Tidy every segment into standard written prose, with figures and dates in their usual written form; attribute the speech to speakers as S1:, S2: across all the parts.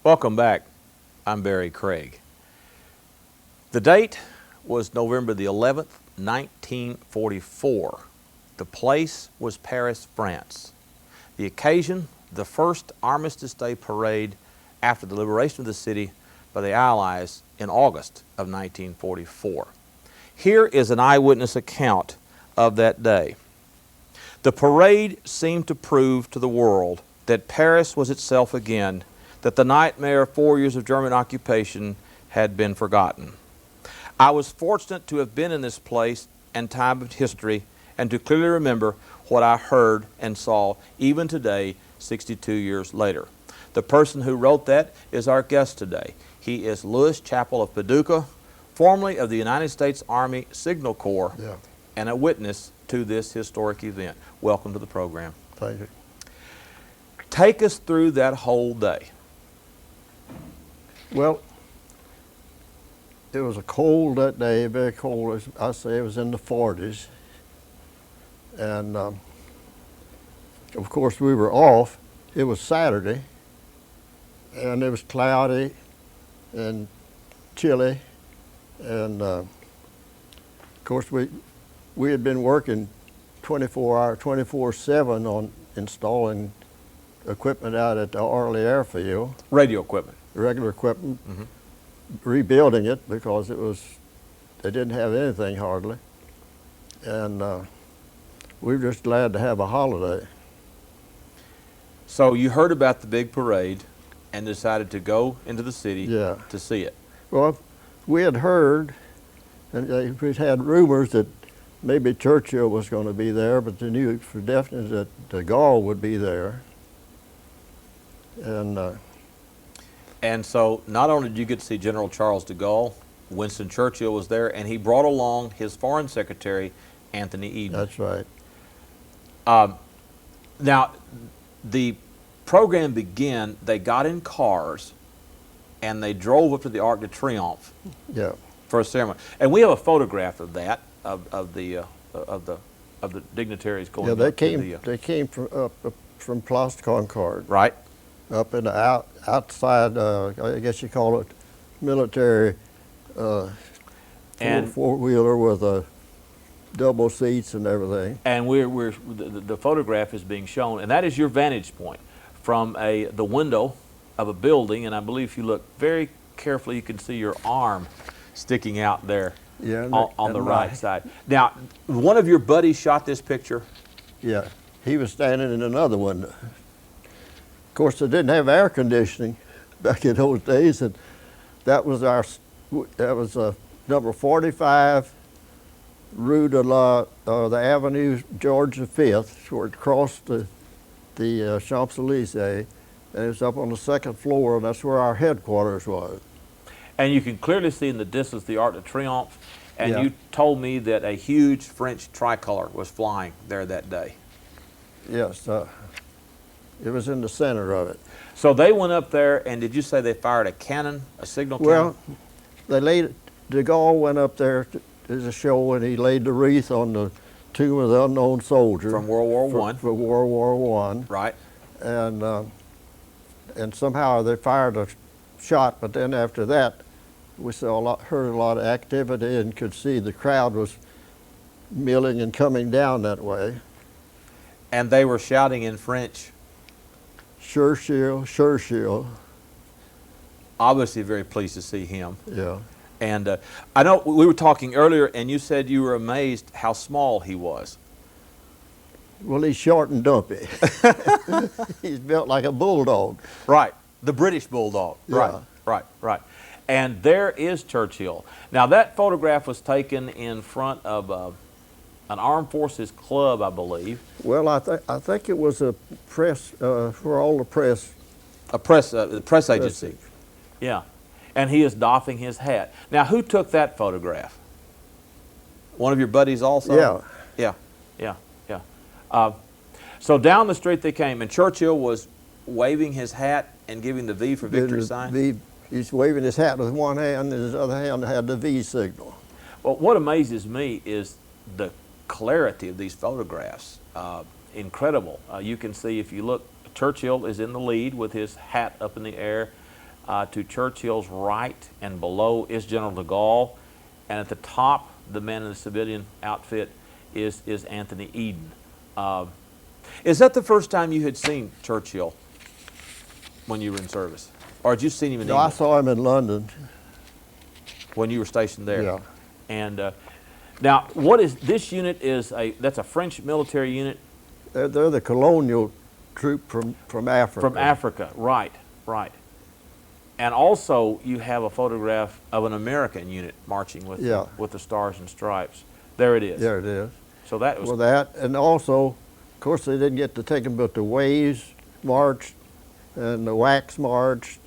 S1: Welcome back. I'm Barry Craig. The date was November the 11th, 1944. The place was Paris, France. The occasion, the first Armistice Day parade after the liberation of the city by the Allies in August of 1944. Here is an eyewitness account of that day. The parade seemed to prove to the world that Paris was itself again, that the nightmare of 4 years of German occupation had been forgotten. I was fortunate to have been in this place and time of history and to clearly remember what I heard and saw even today, 62 years later. The person who wrote that is our guest today. He is Chappell of Paducah, formerly of the United States Army Signal Corps, and a witness to this historic event. Welcome to the program.
S2: Thank you.
S1: Take us through that whole day.
S2: Well, it was a cold that day, very cold. I say it was in the 40s. And of course we were off. It was Saturday, and it was cloudy and chilly. And of course we had been working 24/7 on installing equipment out at the Arley Airfield.
S1: Radio equipment.
S2: Regular equipment, rebuilding it because they didn't have anything hardly. And we were just glad to have a holiday.
S1: So you heard about the big parade and decided to go into the city to see it.
S2: Well, we had heard, and we had rumors that maybe Churchill was going to be there, but they knew for definite that de Gaulle would be there.
S1: And so not only did you get to see General Charles de Gaulle, Winston Churchill was there, and he brought along his Foreign Secretary, Anthony Eden.
S2: That's right.
S1: Now, the program began, they got in cars, and they drove up to the Arc de Triomphe for a ceremony. And we have a photograph of that, of the dignitaries going up to the...
S2: They came from Place Concorde.
S1: Right.
S2: Up in the outside, I guess you call it military four-wheeler with double seats and everything.
S1: And the photograph is being shown, and that is your vantage point from the window of a building. And I believe if you look very carefully, you can see your arm sticking out there on the right side. Now, one of your buddies shot this picture.
S2: Yeah, he was standing in another window. Of course, they didn't have air conditioning back in those days, and that was number 45, Rue de the Avenue George V, where it crossed the Champs-Élysées, and it was up on the second floor, and that's where our headquarters was.
S1: And you can clearly see in the distance the Arc de Triomphe, and you told me that a huge French tricolor was flying there that day.
S2: Yes. It was in the center of it.
S1: So they went up there, and did you say they fired a cannon, a signal cannon?
S2: Well, de Gaulle went up there to the show, and he laid the wreath on the tomb of the unknown soldier.
S1: From World War I.
S2: For World War I.
S1: Right.
S2: And somehow they fired a shot, but then after that, we heard a lot of activity and could see the crowd was milling and coming down that way.
S1: And they were shouting in French.
S2: Churchill, Churchill.
S1: Obviously very pleased to see him.
S2: Yeah.
S1: And I know we were talking earlier, and you said you were amazed how small he was.
S2: Well, he's short and dumpy. He's built like a bulldog.
S1: Right, the British bulldog.
S2: Yeah.
S1: Right. And there is Churchill. Now that photograph was taken in front of an armed forces club, I believe.
S2: Well, I think it was a press for all the press.
S1: A press agency. Yeah, and he is doffing his hat. Now, who took that photograph? One of your buddies also.
S2: Yeah.
S1: So down the street they came, and Churchill was waving his hat and giving the V for victory sign.
S2: He's waving his hat with one hand, and his other hand had the V signal.
S1: Well, what amazes me is the clarity of these photographs. Incredible. You can see, if you look, Churchill is in the lead with his hat up in the air. To Churchill's right and below is General de Gaulle, and at the top, the man in the civilian outfit is Anthony Eden. Is that the first time you had seen Churchill when you were in service? Or had you seen him in
S2: No, I
S1: England
S2: saw him in London.
S1: when you were stationed there?
S2: Yeah.
S1: And now, what is this unit? That's a French military unit
S2: They're the colonial troop from Africa.
S1: from Africa, right? And also, you have a photograph of an American unit marching with the Stars and Stripes. There it is.
S2: There it is.
S1: So that was
S2: Well, that, and also, of course, they didn't get to take them, but the Waves marched, and the WWII marched,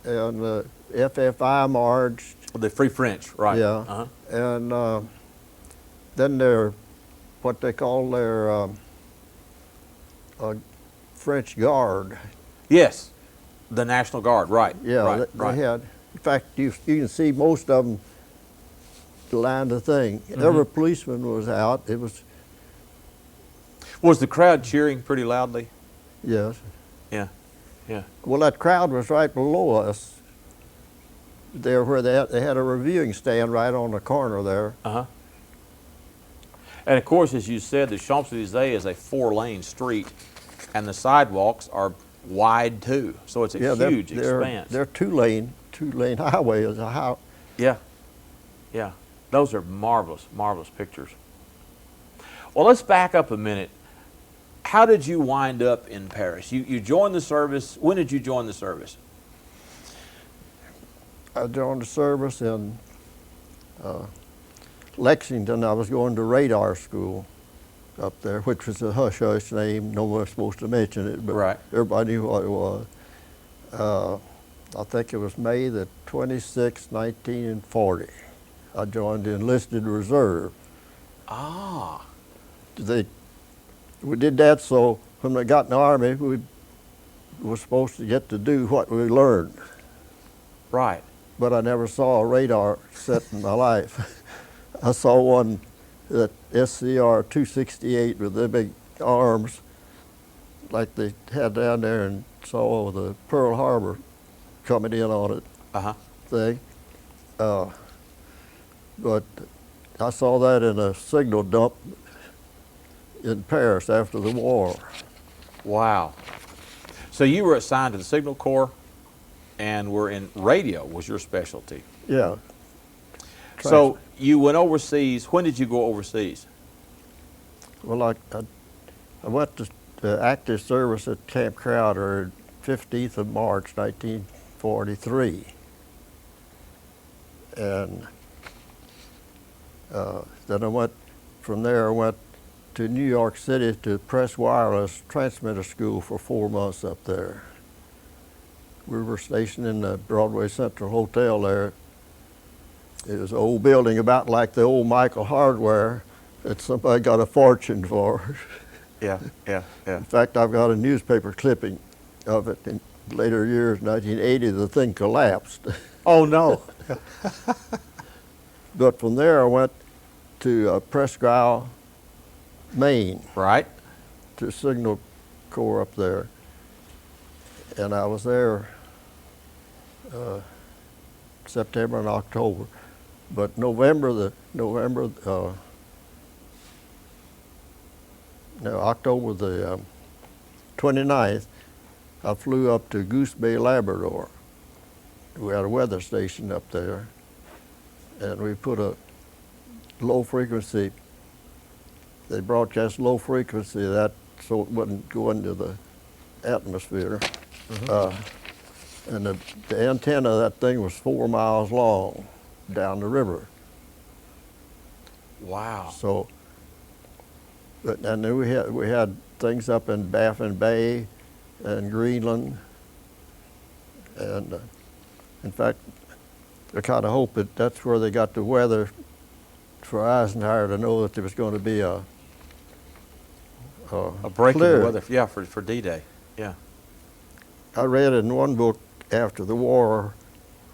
S2: and the FFI marched.
S1: the Free French, right?
S2: Yeah.
S1: Uh-huh.
S2: And then their, what they call their French Guard.
S1: Yes, the National Guard, right?
S2: Yeah,
S1: right,
S2: they had. In fact, you can see most of them lined the thing. Every policeman was out. It was,
S1: Was the crowd cheering pretty loudly?
S2: yes.
S1: Yeah.
S2: Well, that crowd was right below us. There, where they had a reviewing stand right on the corner there.
S1: Uh-huh. And of course, as you said, the Champs-Élysées is a 4-lane street, and the sidewalks are wide too. So it's a huge expanse.
S2: They're two-lane highway. Is a how.
S1: Yeah. Those are marvelous pictures. Well, let's back up a minute. How did you wind up in Paris? You joined the service. When did you join the service?
S2: I joined the service in Lexington. I was going to radar school up there, which was a hush-hush name. No one was supposed to mention it, but everybody knew what it was. I think it was May the 26th, 1940. I joined the enlisted reserve.
S1: Ah.
S2: We did that so when we got in the Army, we were supposed to get to do what we learned.
S1: Right.
S2: But I never saw a radar set in my life. I saw one, that SCR 268 with the big arms like they had down there, and saw the Pearl Harbor coming in on it thing. But I saw that in a signal dump in Paris after the war.
S1: Wow. So you were assigned to the Signal Corps and were in radio was your specialty.
S2: Yeah.
S1: So you went overseas. When did you go overseas?
S2: Well, I went to active service at Camp Crowder 15th of March, 1943. And then I went, from there I went to New York City to Press Wireless Transmitter School for 4 months up there. We were stationed in the Broadway Central Hotel there. It was an old building about like the old Michael Hardware that somebody got a fortune for.
S1: Yeah.
S2: In fact, I've got a newspaper clipping of it. In later years, 1980, the thing collapsed.
S1: Oh, no.
S2: But from there, I went to Presque Isle, Maine.
S1: Right.
S2: To Signal Corps up there. And I was there September and October. But October the 29th, I flew up to Goose Bay, Labrador. We had a weather station up there, and we put a low frequency, they broadcast low frequency that so it wouldn't go into the atmosphere. And the antenna of that thing was 4 miles long down the river.
S1: Wow.
S2: So, and then we had things up in Baffin Bay and Greenland, and in fact, I kind of hope that that's where they got the weather for Eisenhower to know that there was going to be a
S1: break in
S2: clear.
S1: the weather. Yeah, for D-Day. Yeah.
S2: I read in one book after the war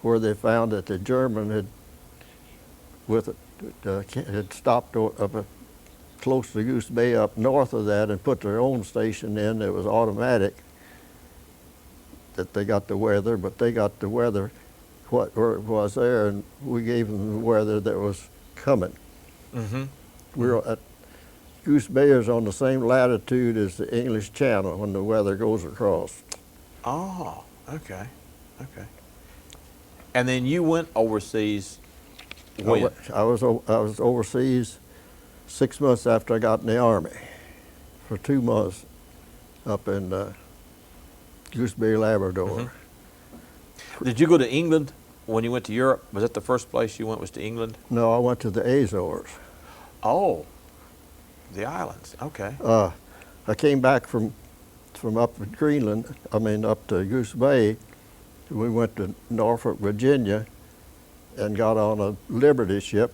S2: where they found that the German had stopped up close to Goose Bay up north of that and put their own station in that was automatic. that they got the weather, but they got the weather what was there, and we gave them the weather that was coming.
S1: Mm-hmm.
S2: We're at Goose Bay is on the same latitude as the English Channel when the weather goes across.
S1: Oh, okay, okay. And then you went overseas when?
S2: I was overseas 6 months after I got in the Army, for 2 months up in Goose Bay, Labrador.
S1: Mm-hmm. Did you go to England when you went to Europe? Was that the first place you went, was to England?
S2: No, I went to the Azores.
S1: Oh, the islands, okay.
S2: I came back from up in Greenland, up to Goose Bay. We went to Norfolk, Virginia, and got on a Liberty ship,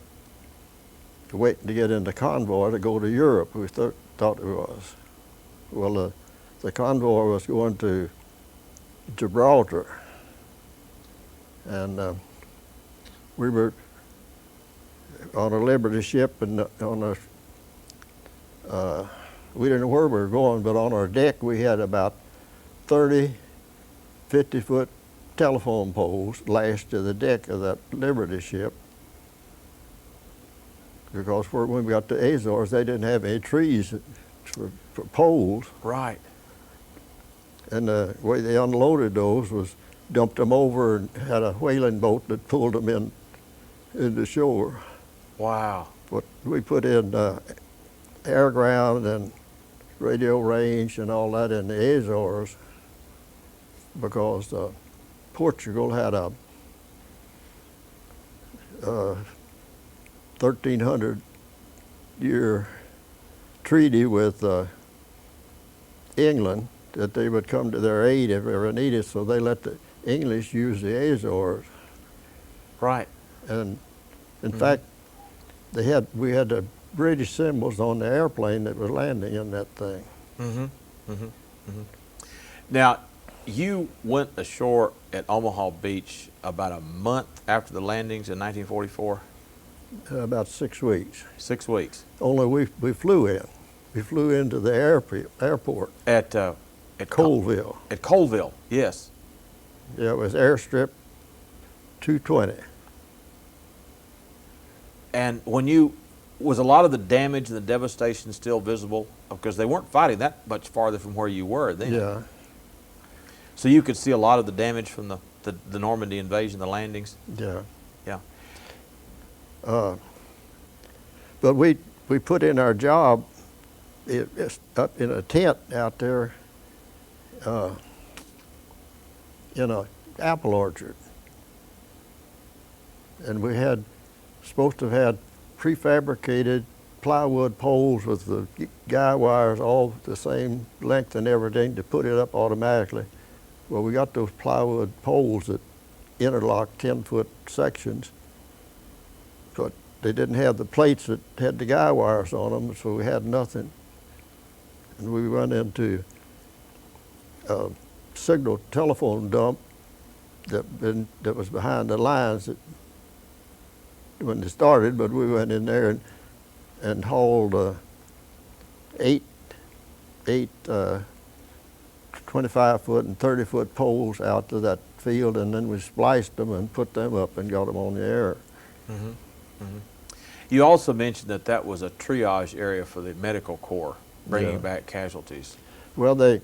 S2: waiting to get in the convoy to go to Europe, we thought it was. Well, the convoy was going to Gibraltar, and we were on a Liberty ship, and we didn't know where we were going, but on our deck we had about 30 50-foot telephone poles lashed to the deck of that Liberty ship, because when we got to Azores, they didn't have any trees for poles.
S1: Right.
S2: And the way they unloaded those was dumped them over and had a whaling boat that pulled them into shore.
S1: Wow.
S2: But we put in air ground and radio range and all that in the Azores, because Portugal had a 1,300-year treaty with England that they would come to their aid if ever needed, so they let the English use the Azores.
S1: Right.
S2: And in fact, we had the British symbols on the airplane that was landing in that thing.
S1: Mm-hmm. Mm-hmm. Mm-hmm. Now, you went ashore at Omaha Beach about a month after the landings in 1944?
S2: About 6 weeks.
S1: 6 weeks.
S2: Only we flew in. We flew into the airport.
S1: At
S2: Colville.
S1: At Colville, yes.
S2: Yeah, it was airstrip 220.
S1: And was a lot of the damage and the devastation still visible? Because they weren't fighting that much farther from where you were then.
S2: Yeah.
S1: So you could see a lot of the damage from the Normandy invasion, the landings?
S2: Yeah.
S1: Yeah.
S2: But we put in our job up in a tent out there in an apple orchard. And we had supposed to have had prefabricated plywood poles with the guy wires all the same length and everything to put it up automatically. Well, we got those plywood poles that interlock 10-foot sections, but they didn't have the plates that had the guy wires on them, so we had nothing. And we went into a signal telephone dump that was behind the lines when they started, but we went in there and hauled eight 25-foot and 30-foot poles out to that field, and then we spliced them and put them up and got them on the air.
S1: Mm-hmm. Mm-hmm. You also mentioned that was a triage area for the medical corps, bringing back casualties.
S2: Well, the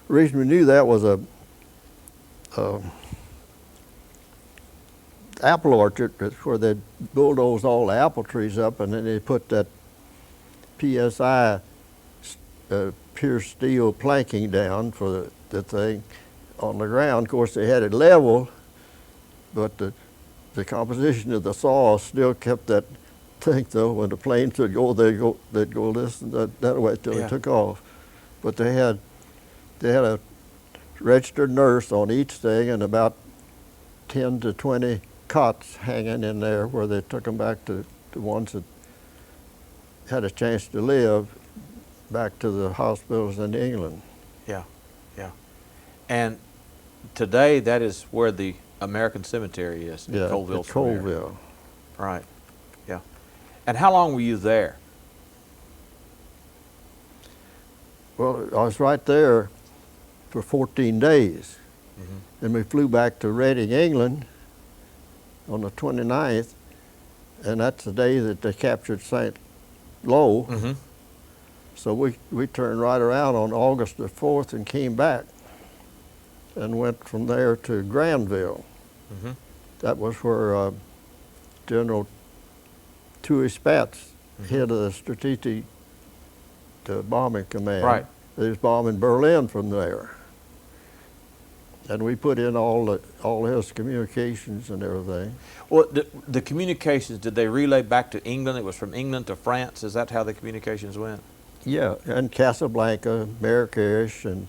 S2: reason we knew that was a apple orchard, where they bulldozed all the apple trees up, and then they put that PSI pure steel planking down for the thing on the ground. Of course, they had it level, but the composition of the saw still kept that thing, though. When the planes would go, they'd go this and that way till it took off. But they had a registered nurse on each thing, and about 10 to 20 cots hanging in there, where they took them back to the ones that had a chance to live, back to the hospitals in England.
S1: Yeah, yeah. And today, that is where the American Cemetery is, in Colville.
S2: Colville.
S1: Right, yeah. And how long were you there?
S2: Well, I was right there for 14 days.
S1: Mm-hmm.
S2: And we flew back to Reading, England on the 29th, and that's the day that they captured St. Lo.
S1: Mm-hmm.
S2: So we turned right around on August the 4th and came back and went from there to Granville.
S1: Mm-hmm.
S2: That was where General Toohey Spatz, head of the Strategic Bombing Command.
S1: Right.
S2: They was bombing Berlin from there. And we put in all his communications and everything.
S1: Well, the communications, did they relay back to England? It was from England to France? Is that how the communications went?
S2: Yeah, and Casablanca, Marrakesh, and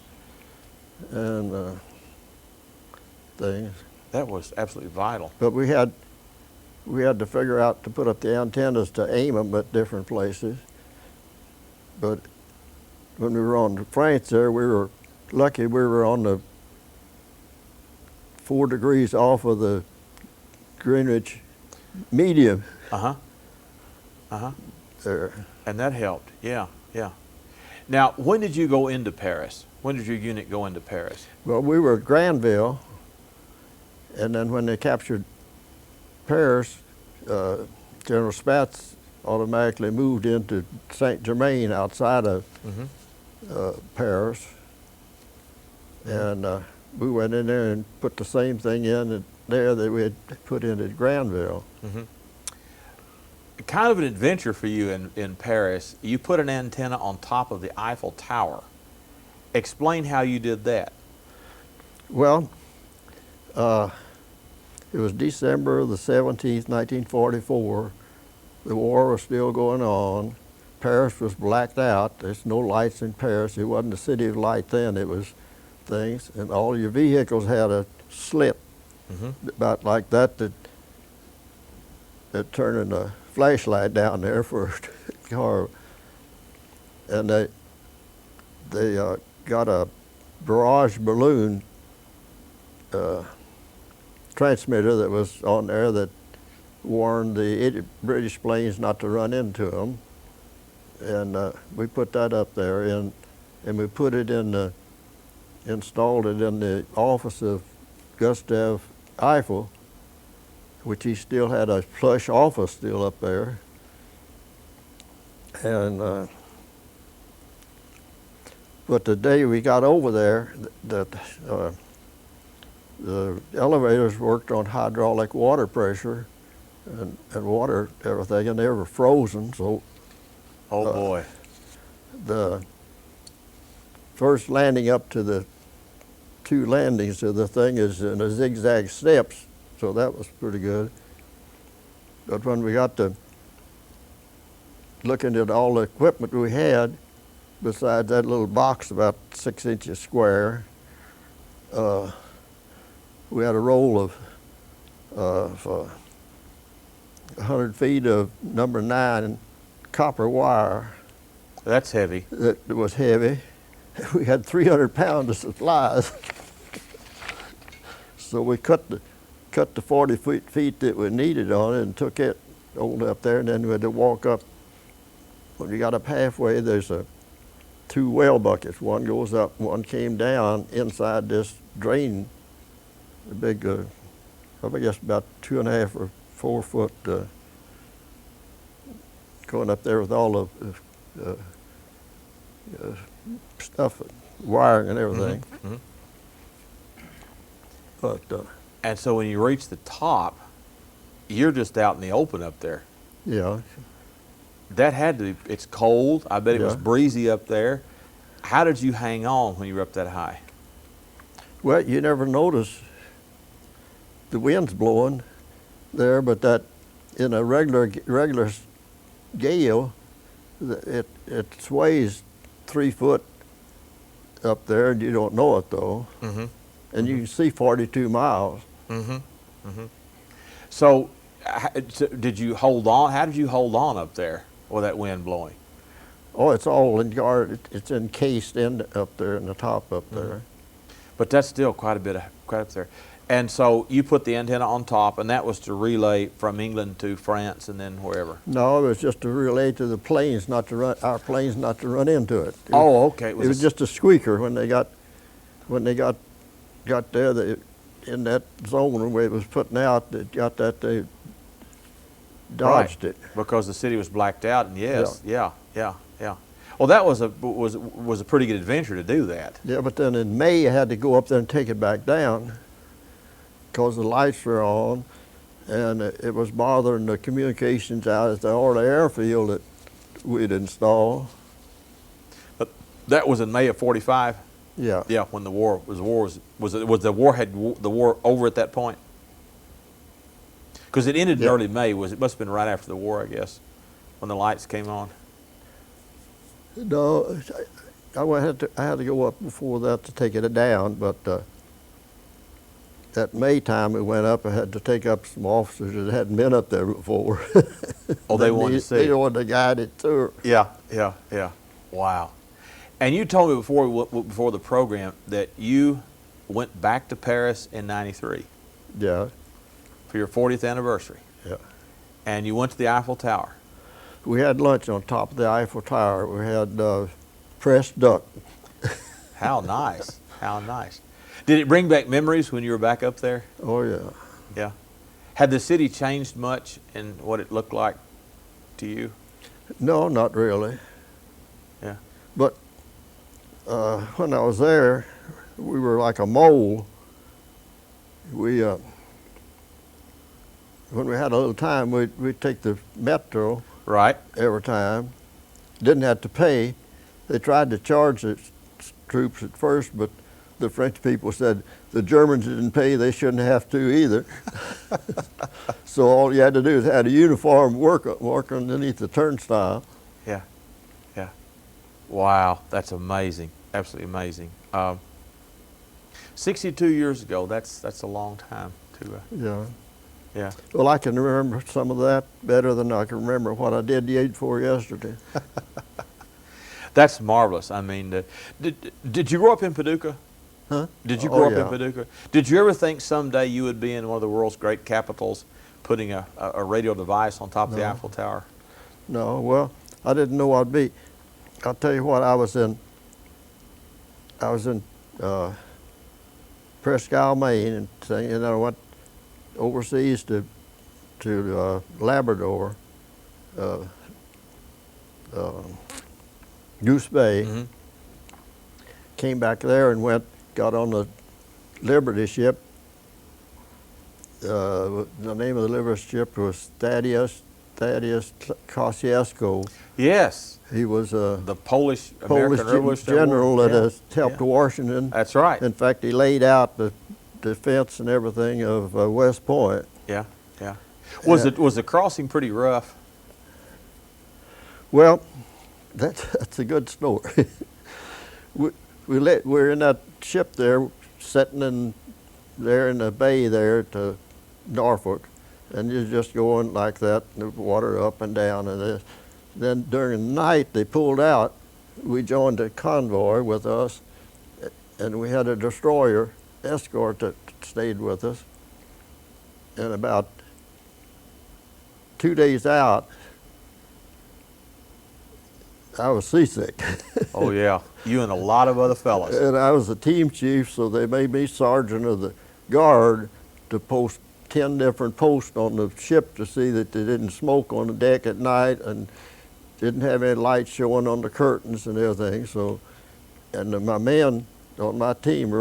S2: things.
S1: That was absolutely vital.
S2: But we had to figure out to put up the antennas to aim them at different places. But when we were on France there, we were lucky we were on the 4 degrees off of the Greenwich medium
S1: Uh-huh. Uh-huh.
S2: there.
S1: And that helped, yeah, yeah. Now, when did you go into Paris? When did your unit go into Paris?
S2: Well, we were at Granville, and then when they captured Paris, General Spatz automatically moved into Saint-Germain outside of Paris. And we went in there and put the same thing in there that we had put in at Granville.
S1: Mm-hmm. Kind of an adventure for you in Paris. You put an antenna on top of the Eiffel Tower. Explain how you did that.
S2: Well, it was December the 17th, 1944. The war was still going on. Paris was blacked out. There's no lights in Paris. It wasn't a city of light then. It was things. And all your vehicles had a slit about like that that turned a flashlight down there for a car. And they got a barrage balloon transmitter that was on there that warned the British planes not to run into them. And we put that up there, and we put it installed it in the office of Gustav Eiffel, which he still had a plush office still up there. And but the day we got over there, the elevators worked on hydraulic water pressure and water everything, and they were frozen. So,
S1: Oh boy.
S2: The first landing up to the 2 landings of the thing is in a zigzag steps, so that was pretty good. But when we got to looking at all the equipment we had, besides that little box about 6 inches square, we had a roll of 100 feet of number 9 copper wire.
S1: That's heavy.
S2: That was heavy. We had 300 pounds of supplies. So we cut the 40 feet that we needed on it and took it over up there, and then we had to walk up. When we got up halfway, there's 2 well buckets. One goes up, one came down inside this drain, a big, I guess about 2.5 or 4 foot, going up there with all the stuff, wiring and everything.
S1: Mm-hmm.
S2: But
S1: And so when you reach the top, you're just out in the open up there.
S2: yeah,
S1: That had to be, it's cold. I bet it was
S2: Yeah.
S1: breezy up there. How did you hang on when you were up that high?
S2: well, you never notice the wind's blowing there, but that in a regular gale, it sways 3 foot up there, and you don't know it though.
S1: Mm-hmm.
S2: And you can see 42 miles.
S1: Mm-hmm. Mm-hmm. So, did you hold on? How did you hold on up there with that wind blowing?
S2: Oh, it's all in guard. It's encased in up there in the top up there.
S1: But that's still quite a bit up there. And so you put the antenna on top, and that was to relay from England to France and then wherever.
S2: No, it was just a relay to the planes, not to run our planes not to run into it.
S1: Oh, okay.
S2: It was just a squeaker when when they got there, they, in that zone where it was putting out, they got that, they dodged it.
S1: Because the city was blacked out, and yes, yeah. Well, that was a pretty good adventure to do that.
S2: Yeah, but then in May, you had to go up there and take it back down because the lights were on, and it was bothering the communications out at the Orla airfield that we'd installed.
S1: But that was in May of '45.
S2: Yeah.
S1: Yeah, when the war was the war over at that point? Because it ended in early May. It must have been right after the war, I guess, when the lights came on.
S2: No, I had to go up before that to take it down, but that May time we went up, I had to take up some officers that hadn't been up there before.
S1: Oh, they wanted to see.
S2: They wanted to guide it tour.
S1: Yeah. Wow. And you told me before the program that you went back to Paris in '93.
S2: Yeah.
S1: For your 40th anniversary.
S2: Yeah.
S1: And you went to the Eiffel Tower.
S2: We had lunch on top of the Eiffel Tower. We had pressed duck.
S1: How nice. How nice. Did it bring back memories when you were back up there?
S2: Oh, yeah.
S1: Yeah. Had the city changed much in what it looked like to you?
S2: No, not really.
S1: Yeah.
S2: But when I was there, we were like a mole. When we had a little time, we'd take the metro.
S1: Right.
S2: Every time. Didn't have to pay. They tried to charge the troops at first, but the French people said the Germans didn't pay, they shouldn't have to either. So all you had to do is had a uniform work underneath the turnstile.
S1: Yeah. Wow, that's amazing. Absolutely amazing. 62 years ago, that's a long time to. Yeah.
S2: Well, I can remember some of that better than I can remember what I did the day before yesterday.
S1: That's marvelous. I mean, did you grow up in Paducah?
S2: Huh?
S1: Did you grow up in Paducah? Did you ever think someday you would be in one of the world's great capitals, putting a radio device on top of the Eiffel Tower? No,
S2: well, I didn't know I'd be. I'll tell you what, I was in Presque Isle, Maine, and I went overseas to Labrador, Goose Bay.
S1: Mm-hmm.
S2: Came back there and got on the Liberty ship. The name of the Liberty ship was Thaddeus Kosciuszko.
S1: Yes.
S2: He was
S1: the Polish
S2: general that has helped Washington.
S1: That's right.
S2: In fact, he laid out the defense and everything of West Point.
S1: Yeah. Was the crossing pretty rough?
S2: Well, that's a good story. We're in that ship there, sitting there in the bay there to Norfolk, and you're just going like that, the water up and down and this. Then during the night they pulled out. We joined a convoy with us, and we had a destroyer escort that stayed with us. And about 2 days out, I was seasick.
S1: Oh yeah, you and a lot of other fellas.
S2: And I was the team chief, so they made me sergeant of the guard to post 10 different posts on the ship to see that they didn't smoke on the deck at night and didn't have any lights showing on the curtains and everything. So, and my men on my team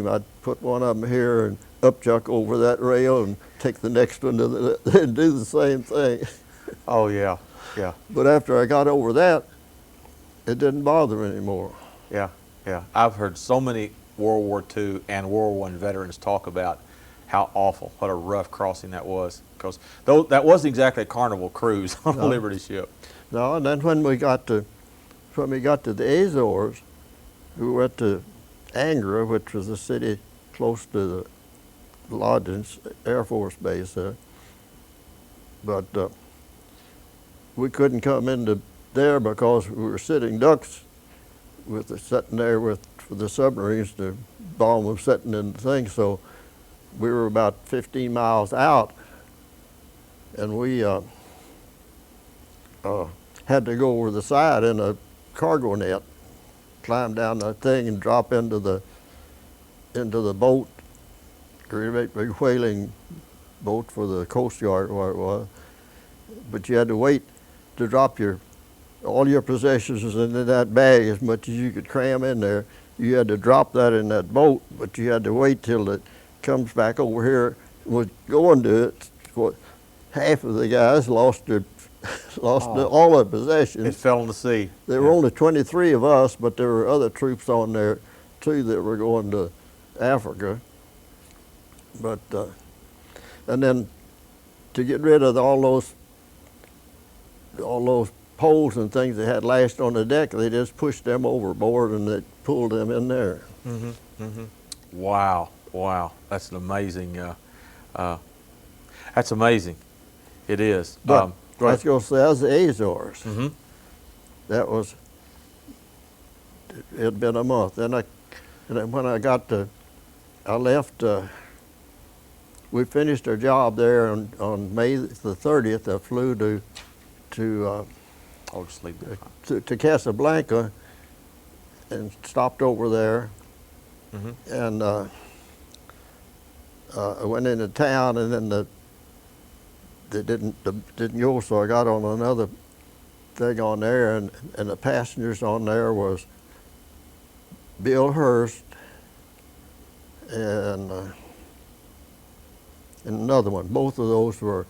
S2: I'd put one of them here and upchuck over that rail and take the next one and do the same thing.
S1: Oh yeah.
S2: But after I got over that, it didn't bother me anymore.
S1: Yeah. I've heard so many World War II and World War I veterans talk about how awful, what a rough crossing that was. Because that wasn't exactly a Carnival cruise on a Liberty ship.
S2: No, and then when we got to the Azores, we went to Angra, which was a city close to the Lodgins Air Force Base there. But we couldn't come into there because we were sitting ducks sitting there for the submarines. The bomb was sitting in the thing, so we were about 15 miles out, and we had to go over the side in a cargo net, climb down the thing and drop into the into the boat, great big whaling boat for the Coast Guard, where it was. But you had to wait to drop all your possessions into that bag, as much as you could cram in there. You had to drop that in that boat, but you had to wait till it comes back over here. Was going to it. Half of the guys lost all their possessions.
S1: It fell in the sea.
S2: There were only 23 of us, but there were other troops on there too that were going to Africa. But and then to get rid of all those poles and things they had lashed on the deck, they just pushed them overboard and they pulled them in there.
S1: Mm-hmm. Mm-hmm. Wow, wow, that's an amazing. That's amazing. It is.
S2: But I was going to say, that was the Azores.
S1: Mm-hmm.
S2: That was. It had been a month. Then when I left. We finished our job there on May the 30th. I flew
S1: I'll just leave that.
S2: to Casablanca and stopped over there.
S1: Mm-hmm.
S2: And I went into town, and then they didn't go, so I got on another thing on there, and the passengers on there was Bill Hurst and another one. Both of those were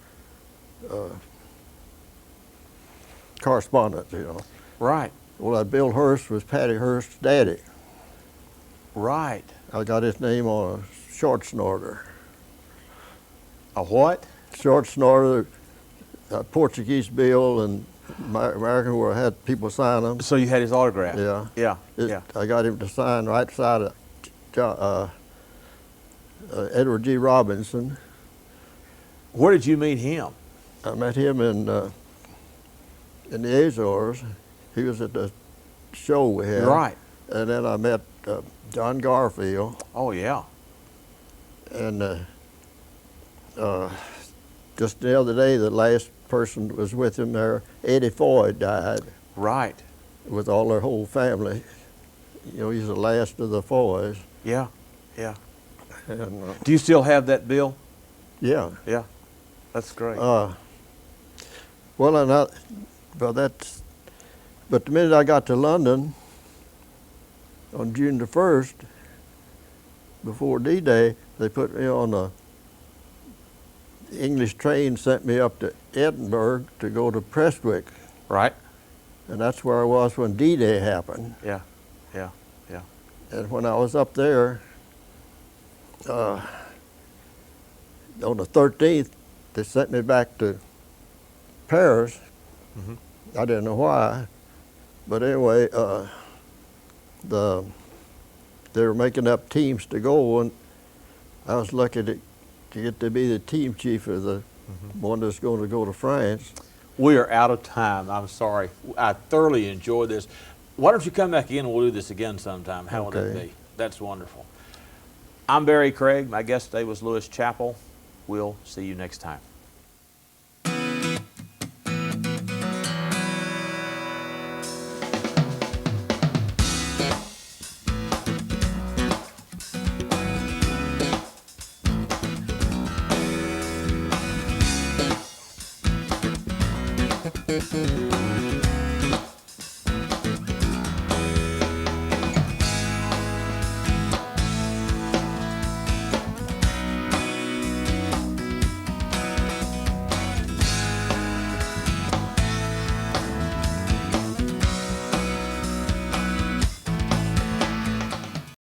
S2: correspondents, you know.
S1: Right.
S2: Well, that Bill Hurst was Patty Hearst's daddy.
S1: Right.
S2: I got his name on a short snorter.
S1: A what?
S2: Short snorter, Portuguese bill, and American, where I had people sign them.
S1: So you had his autograph?
S2: Yeah.
S1: Yeah.
S2: Yeah. I got him to sign right side of Edward G. Robinson.
S1: Where did you meet him?
S2: I met him in the Azores. He was at the show we had.
S1: Right.
S2: And then I met John Garfield.
S1: Oh, yeah.
S2: And just the other day, the last person that was with him there, Eddie Foy, died.
S1: Right.
S2: With all their whole family. You know, he's the last of the Foys.
S1: Yeah. Yeah.
S2: And,
S1: Do you still have that bill?
S2: yeah.
S1: Yeah. That's great.
S2: Well, but the minute I got to London on June the 1st, before D-Day, they put me on a English train, sent me up to Edinburgh to go to Prestwick.
S1: Right.
S2: And that's where I was when D-Day happened.
S1: Yeah. Yeah. Yeah.
S2: And when I was up there, on the 13th, they sent me back to Paris.
S1: Mm-hmm.
S2: I didn't know why, but anyway, they were making up teams to go, and I was lucky to get to be the team chief of the one that's going to go to France.
S1: We are out of time. I'm sorry. I thoroughly enjoyed this. Why don't you come back again and we'll do this again sometime? How would it
S2: Okay.
S1: be? That's wonderful. I'm Barry Craig. My guest today was Lewis Chappell. We'll see you next time.